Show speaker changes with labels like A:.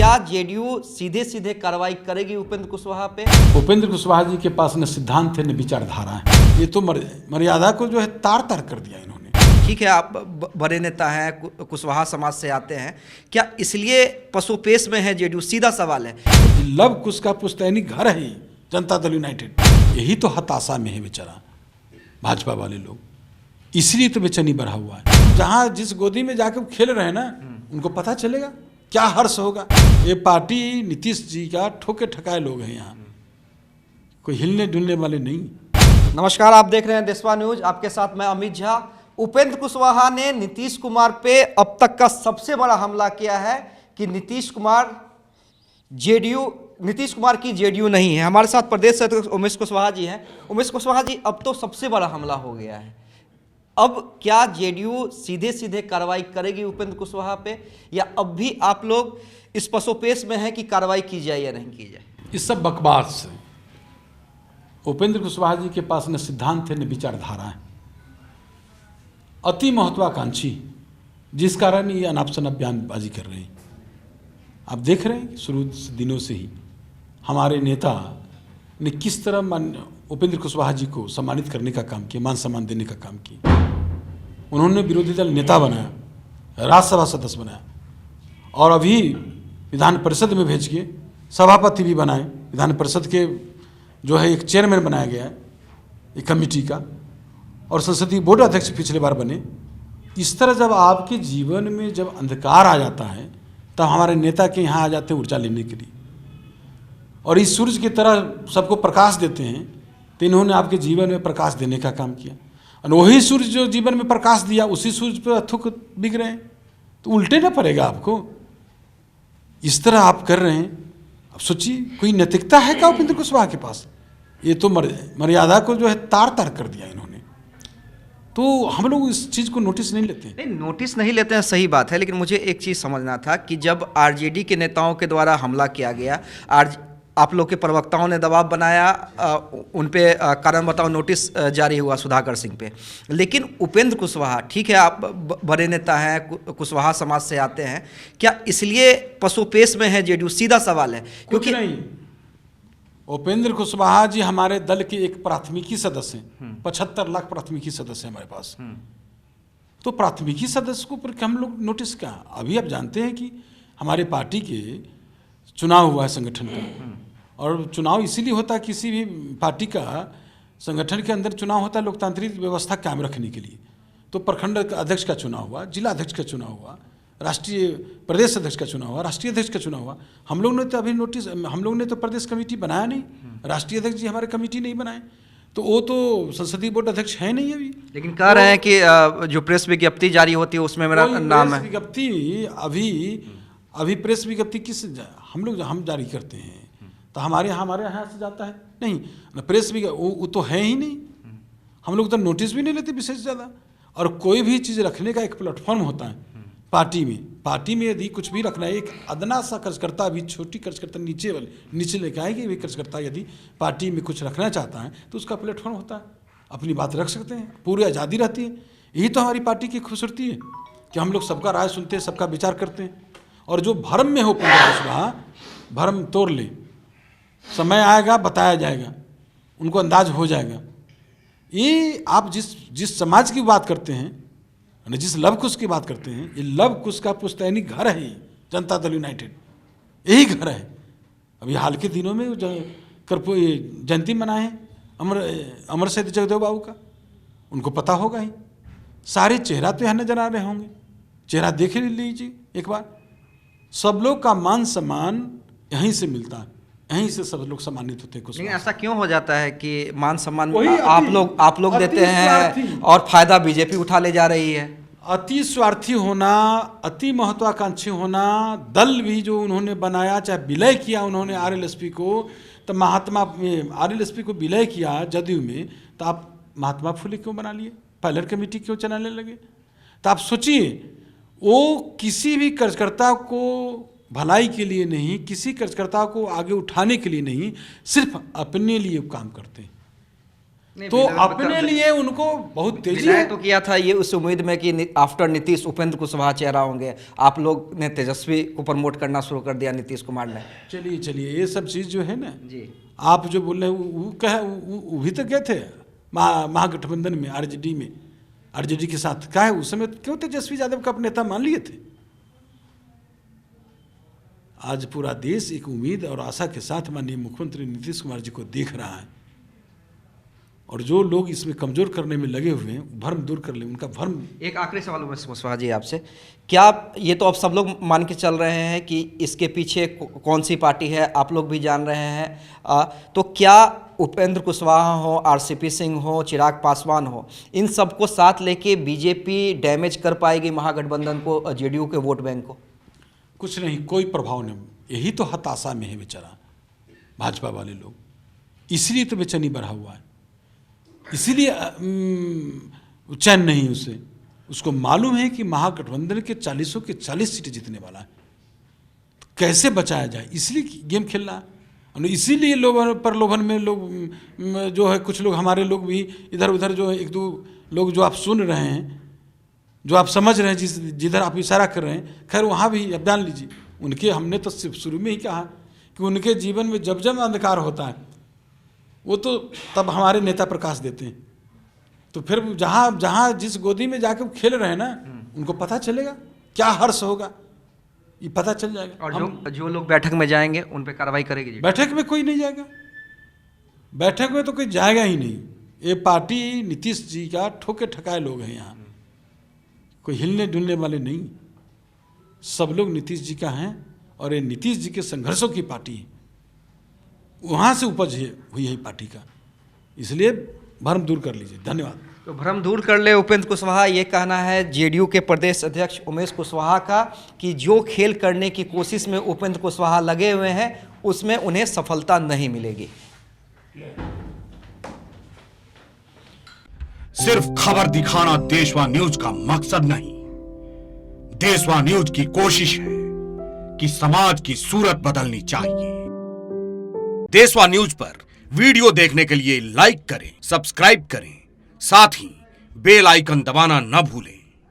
A: क्या जेडीयू सीधे सीधे कार्रवाई करेगी उपेंद्र कुशवाहा पे?
B: उपेंद्र कुशवाहा जी के पास न सिद्धांत है न विचारधारा है। ये तो मर्यादा को जो है तार तार कर दिया इन्होंने।
A: ठीक है, आप बड़े नेता हैं, कुशवाहा समाज से आते हैं, क्या इसलिए पसोपेश में है जेडीयू? सीधा सवाल है।
B: लव कुश का पुश्तैनी घर है ही जनता दल यूनाइटेड, यही तो हताशा में है बेचारा भाजपा वाले लोग, इसलिए तो बेचैनी बढ़ा हुआ है। जहाँ जिस गोदी में जाकर खेल रहे हैं ना, उनको पता चलेगा क्या हर्ष होगा। ये पार्टी नीतीश जी का ठोके ठकाए लोग हैं, यहाँ कोई हिलने डुलने वाले नहीं।
A: नमस्कार, आप देख रहे हैं देशवा न्यूज, आपके साथ मैं अमित झा। उपेंद्र कुशवाहा ने नीतीश कुमार पे अब तक का सबसे बड़ा हमला किया है कि नीतीश कुमार की जेडीयू नहीं है। हमारे साथ प्रदेश अध्यक्ष उमेश कुशवाहा जी हैं। उमेश कुशवाहा जी, अब तो सबसे बड़ा हमला हो गया है, अब क्या जेडीयू सीधे सीधे कार्रवाई करेगी उपेंद्र कुशवाहा पे, या अब भी आप लोग इस पसोपेश में हैं कि कार्रवाई की जाए या नहीं की जाए?
B: इस सब बकवास से उपेंद्र कुशवाहा जी के पास न सिद्धांत है न विचारधारा है, अति महत्वाकांक्षी, जिस कारण ये अनाप शनाप बयानबाजी कर रहे हैं। आप देख रहे हैं शुरू दिनों से ही हमारे नेता ने किस तरह उपेंद्र कुशवाहा जी को सम्मानित करने का काम किया, मान सम्मान देने का काम किया। उन्होंने विरोधी दल नेता बनाया, राज्यसभा सदस्य बनाया, और अभी विधान परिषद में भेज के सभापति भी बनाए। विधान परिषद के जो है एक चेयरमैन बनाया गया है एक कमेटी का, और संसदीय बोर्ड अध्यक्ष पिछले बार बने। इस तरह जब आपके जीवन में जब अंधकार आ जाता है, तब हमारे नेता के यहाँ आ जाते हैं ऊर्जा लेने के लिए, और इस सूरज की तरह सबको प्रकाश देते हैं। तो इन्होंने आपके जीवन में प्रकाश देने का काम किया, और वही सूरज जो जीवन में प्रकाश दिया, उसी सूरज पर अथुक बिक रहे हैं, तो उल्टे ना पड़ेगा आपको। इस तरह आप कर रहे हैं। अब सोचिए, कोई नैतिकता है क्या उपेंद्र कुशवाहा के पास? ये तो मर्यादा को जो है तार तार कर दिया इन्होंने। तो हम लोग इस चीज़ को नोटिस नहीं लेते।
A: नहीं, नोटिस नहीं लेते हैं, सही बात है, लेकिन मुझे एक चीज़ समझना था कि जब आरजेडी के नेताओं के द्वारा हमला किया गया, आप लोग के प्रवक्ताओं ने दबाव बनाया, उन पे कारण बताओ नोटिस जारी हुआ सुधाकर सिंह पे, लेकिन उपेंद्र कुशवाहा, ठीक है, आप बड़े नेता हैं, कुशवाहा समाज से आते हैं, क्या इसलिए पसोपेश में है जेडीयू? सीधा सवाल है।
B: क्योंकि नहीं, उपेंद्र कुशवाहा जी हमारे दल के एक प्राथमिकी सदस्य हैं। 75 लाख प्राथमिकी सदस्य हैं हमारे पास। तो प्राथमिकी सदस्य को पर हम लोग नोटिस क्या? अभी आप जानते हैं कि हमारे पार्टी के चुनाव हुआ है संगठन का, और चुनाव इसीलिए होता है, किसी भी पार्टी का संगठन के अंदर चुनाव होता है लोकतांत्रिक व्यवस्था कायम रखने के लिए। तो प्रखंड अध्यक्ष का चुनाव हुआ, जिला अध्यक्ष का चुनाव हुआ, राष्ट्रीय प्रदेश अध्यक्ष का चुनाव हुआ, राष्ट्रीय अध्यक्ष का चुनाव हुआ। हम लोग ने तो अभी हम लोग ने तो प्रदेश कमेटी बनाया नहीं, राष्ट्रीय अध्यक्ष जी हमारे कमेटी नहीं बनाए, तो वो तो संसदीय बोर्ड अध्यक्ष है नहीं अभी।
A: लेकिन कह रहे हैं कि जो प्रेस विज्ञप्ति जारी होती है उसमें मेरा नाम है।
B: विज्ञप्ति अभी प्रेस विज्ञप्ति हम जारी करते हैं, तो हमारे यहाँ से जाता है नहीं ना प्रेस भी, वो तो है ही नहीं। हम लोग तो नोटिस भी नहीं लेते विशेष ज़्यादा। और कोई भी चीज़ रखने का एक प्लेटफॉर्म होता है पार्टी में यदि कुछ भी रखना है, एक अदना सा कार्यकर्ता भी, छोटी कार्यकर्ता नीचे लेके आएगी, भी कार्यकर्ता यदि पार्टी में कुछ रखना चाहता है तो उसका प्लेटफॉर्म होता है, अपनी बात रख सकते हैं, पूरी आज़ादी रहती है। यही तो हमारी पार्टी की खूबसूरती है कि हम लोग सबका राय सुनते हैं, सबका विचार करते हैं। और जो भ्रम में हो कुशवाहा, भ्रम तोड़ ले, समय आएगा बताया जाएगा, उनको अंदाज हो जाएगा। ये आप जिस समाज की बात करते हैं, जिस लव कुश की बात करते हैं, ये लव कुश का पुश्तैनी घर है ही जनता दल यूनाइटेड, यही घर है। अभी हाल के दिनों में जयंती मनाए हैं अमर शहीद जगदेव बाबू का, उनको पता होगा ही। सारे चेहरा तो यहाँ नजर आ रहे होंगे, चेहरा देख लीजिए एक बार। सब लोग का मान सम्मान यहीं से मिलता है, यहीं से सब लोग सम्मानित होते हैं।
A: लेकिन ऐसा क्यों हो जाता है कि मान सम्मान आप लोग देते हैं और फायदा बीजेपी उठा ले जा रही है?
B: अति स्वार्थी होना, अति महत्वाकांक्षी होना। दल भी जो उन्होंने बनाया, चाहे विलय किया उन्होंने आरएलएसपी को, तो आरएलएसपी को विलय किया जदयू में, तो आप महात्मा फुले क्यों बना लिए? पायलट कमेटी क्यों चलाने लगे? तो आप सोचिए, वो किसी भी कार्यकर्ता को भलाई के लिए नहीं, किसी कार्यकर्ता को आगे उठाने के लिए नहीं, सिर्फ अपने लिए काम करते हैं।
A: नहीं,
B: तो
A: विधायक
B: अपने लिए उनको बहुत तेजी
A: विधायक
B: है।
A: तो किया था ये उस उम्मीद में कि आफ्टर नीतीश उपेंद्र कुशवाहा चेहरा होंगे। आप लोग ने तेजस्वी को प्रमोट करना शुरू कर दिया नीतीश कुमार ने।
B: चलिए चलिए, ये सब चीज़ जो है ना,
A: जी
B: आप जो बोल रहे हैं वो क्या है, वो भी तो गए थे महागठबंधन में, आरजेडी में, आरजेडी के साथ। क्या है उस समय क्यों तेजस्वी यादव का नेता मान लिए थे? आज पूरा देश एक उम्मीद और आशा के साथ माननीय मुख्यमंत्री नीतीश कुमार जी को देख रहा है, और जो लोग इसमें कमजोर करने में लगे हुए हैं, भ्रम दूर कर ले, उनका भ्रम।
A: एक आखिरी सवाल बस कुशवाहा जी आपसे, क्या ये तो अब सब लोग मान के चल रहे हैं कि इसके पीछे कौन सी पार्टी है, आप लोग भी जान रहे हैं, तो क्या उपेंद्र कुशवाहा हो, आरसीपी सिंह हो, चिराग पासवान हो, इन सबको साथ लेके बीजेपी डैमेज कर पाएगी महागठबंधन को, जेडीयू के वोट बैंक को?
B: कुछ नहीं, कोई प्रभाव नहीं। यही तो हताशा में है बेचारा भाजपा वाले लोग, इसलिए तो बेचैनी बढ़ा हुआ है, इसीलिए चैन नहीं उसे। उसको मालूम है कि महागठबंधन के 40 के 40 सीटें जीतने वाला है, तो कैसे बचाया जाए, इसलिए गेम खेल रहा है। इसीलिए प्रलोभन में लोग जो है, कुछ लोग हमारे लोग भी इधर उधर जो है, एक दो लोग जो आप सुन रहे हैं, जो आप समझ रहे हैं, जिधर आप इशारा कर रहे हैं, खैर वहाँ भी अब जान लीजिए, उनके हमने तो सिर्फ शुरू में ही कहा कि उनके जीवन में जब जब अंधकार होता है वो तो तब हमारे नेता प्रकाश देते हैं। तो फिर जहाँ जहाँ जिस गोदी में जाके वो खेल रहे हैं ना, उनको पता चलेगा क्या हर्ष होगा, ये पता चल जाएगा।
A: और जो लोग बैठक में जाएंगे उन पे कार्रवाई करेगी जी?
B: बैठक में कोई नहीं जाएगा, बैठक में तो कोई जाएगा ही नहीं। ये पार्टी नीतीश जी का ठोके ठकाए लोग हैं, यहाँ कोई हिलने डुलने वाले नहीं, सब लोग नीतीश जी का हैं, और ये नीतीश जी के संघर्षों की पार्टी है, वहाँ से उपज हुई है पार्टी का, इसलिए भ्रम दूर कर लीजिए। धन्यवाद।
A: तो भ्रम दूर कर ले उपेंद्र कुशवाहा, ये कहना है जेडीयू के प्रदेश अध्यक्ष उमेश कुशवाहा का कि जो खेल करने की कोशिश में उपेंद्र कुशवाहा लगे हुए हैं उसमें उन्हें सफलता नहीं मिलेगी।
C: सिर्फ खबर दिखाना देशवा न्यूज का मकसद नहीं, देशवा न्यूज की कोशिश है कि समाज की सूरत बदलनी चाहिए। देशवा न्यूज पर वीडियो देखने के लिए लाइक करें, सब्सक्राइब करें, साथ ही बेल आइकन दबाना न भूलें।